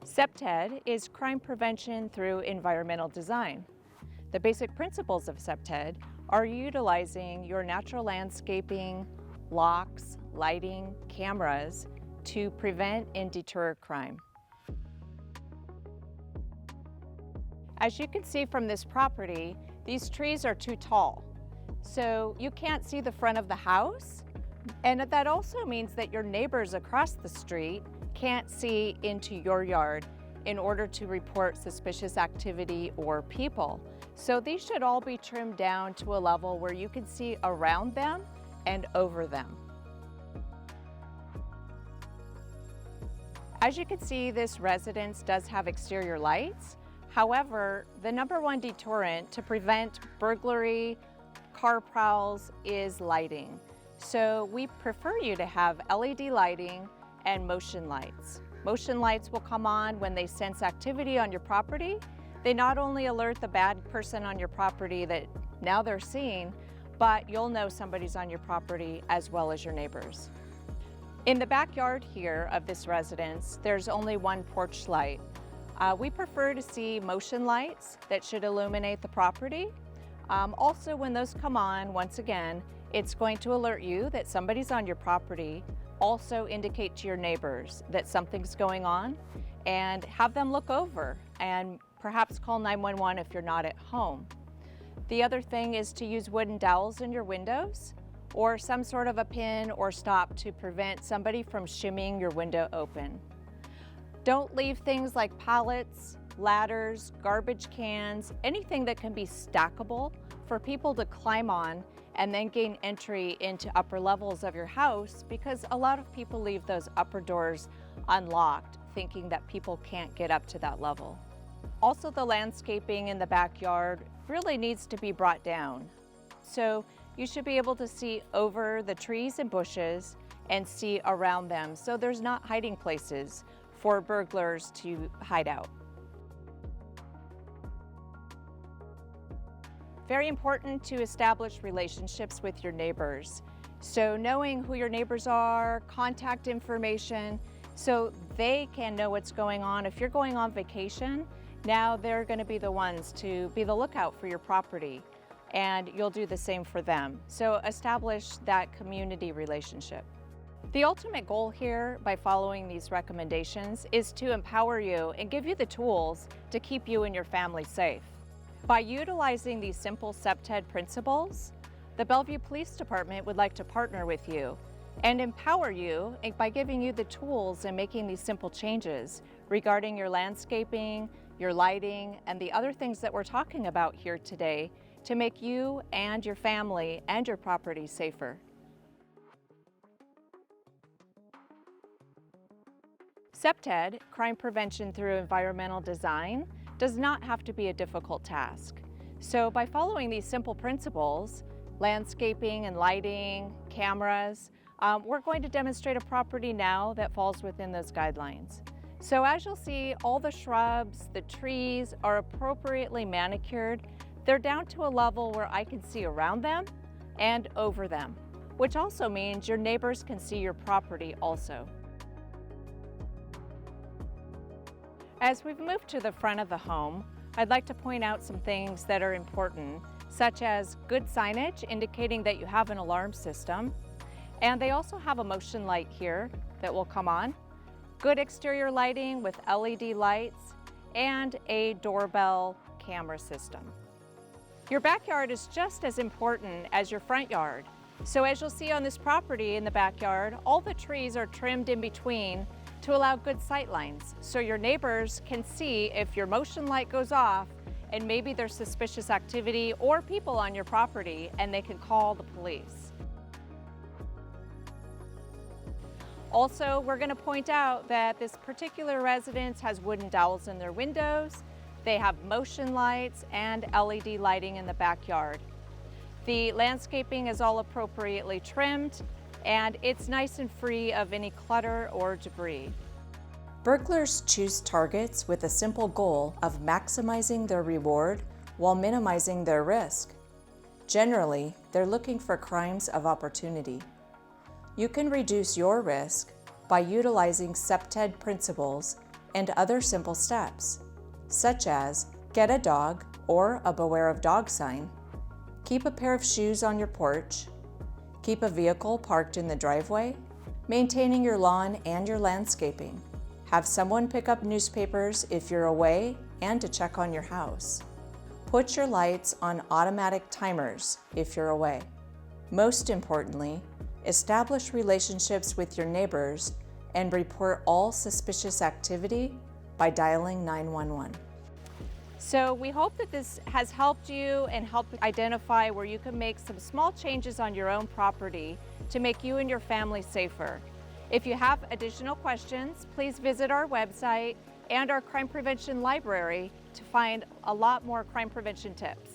CPTED is crime prevention through environmental design. The basic principles of CPTED are utilizing your natural landscaping, locks, lighting, cameras to prevent and deter crime. As you can see from this property, these trees are too tall, so you can't see the front of the house, and that also means that your neighbors across the street can't see into your yard in order to report suspicious activity or people. So these should all be trimmed down to a level where you can see around them and over them. As you can see, this residence does have exterior lights. However, the #1 deterrent to prevent burglary, car prowls is lighting. So we prefer you to have LED lighting and motion lights. Motion lights will come on when they sense activity on your property. They not only alert the bad person on your property that now they're seeing, but you'll know somebody's on your property as well as your neighbors. In the backyard here of this residence, there's only one porch light. We prefer to see motion lights that should illuminate the property. Also, when those come on, once again, it's going to alert you that somebody's on your property. Also indicate to your neighbors that something's going on and have them look over and perhaps call 911 if you're not at home. The other thing is to use wooden dowels in your windows or some sort of a pin or stop to prevent somebody from shimmying your window open. Don't leave things like pallets, ladders, garbage cans, anything that can be stackable for people to climb on and then gain entry into upper levels of your house, because a lot of people leave those upper doors unlocked, thinking that people can't get up to that level. Also, the landscaping in the backyard really needs to be brought down. So you should be able to see over the trees and bushes and see around them, so there's not hiding places for burglars to hide out. Very important to establish relationships with your neighbors. So knowing who your neighbors are, contact information, so they can know what's going on. If you're going on vacation, now they're going to be the ones to be the lookout for your property, and you'll do the same for them. So establish that community relationship. The ultimate goal here, by following these recommendations, is to empower you and give you the tools to keep you and your family safe. By utilizing these simple CPTED principles, the Bellevue Police Department would like to partner with you and empower you by giving you the tools and making these simple changes regarding your landscaping, your lighting, and the other things that we're talking about here today to make you and your family and your property safer. CPTED, crime prevention through environmental design, does not have to be a difficult task. So by following these simple principles, landscaping and lighting, cameras, we're going to demonstrate a property now that falls within those guidelines. So as you'll see, all the shrubs, the trees are appropriately manicured. They're down to a level where I can see around them and over them, which also means your neighbors can see your property also. As we've moved to the front of the home, I'd like to point out some things that are important, such as good signage indicating that you have an alarm system, and they also have a motion light here that will come on, good exterior lighting with LED lights, and a doorbell camera system. Your backyard is just as important as your front yard. So as you'll see on this property in the backyard, all the trees are trimmed in between to allow good sight lines, so your neighbors can see if your motion light goes off and maybe there's suspicious activity or people on your property, and they can call the police. Also, we're going to point out that this particular residence has wooden dowels in their windows. They have motion lights and LED lighting in the backyard. The landscaping is all appropriately trimmed, and it's nice and free of any clutter or debris. Burglars choose targets with a simple goal of maximizing their reward while minimizing their risk. Generally, they're looking for crimes of opportunity. You can reduce your risk by utilizing CPTED principles and other simple steps, such as get a dog or a beware of dog sign, keep a pair of shoes on your porch, keep a vehicle parked in the driveway, maintaining your lawn and your landscaping, have someone pick up newspapers if you're away and to check on your house. Put your lights on automatic timers if you're away. Most importantly, establish relationships with your neighbors and report all suspicious activity by dialing 911. So we hope that this has helped you and helped identify where you can make some small changes on your own property to make you and your family safer. If you have additional questions, please visit our website and our crime prevention library to find a lot more crime prevention tips.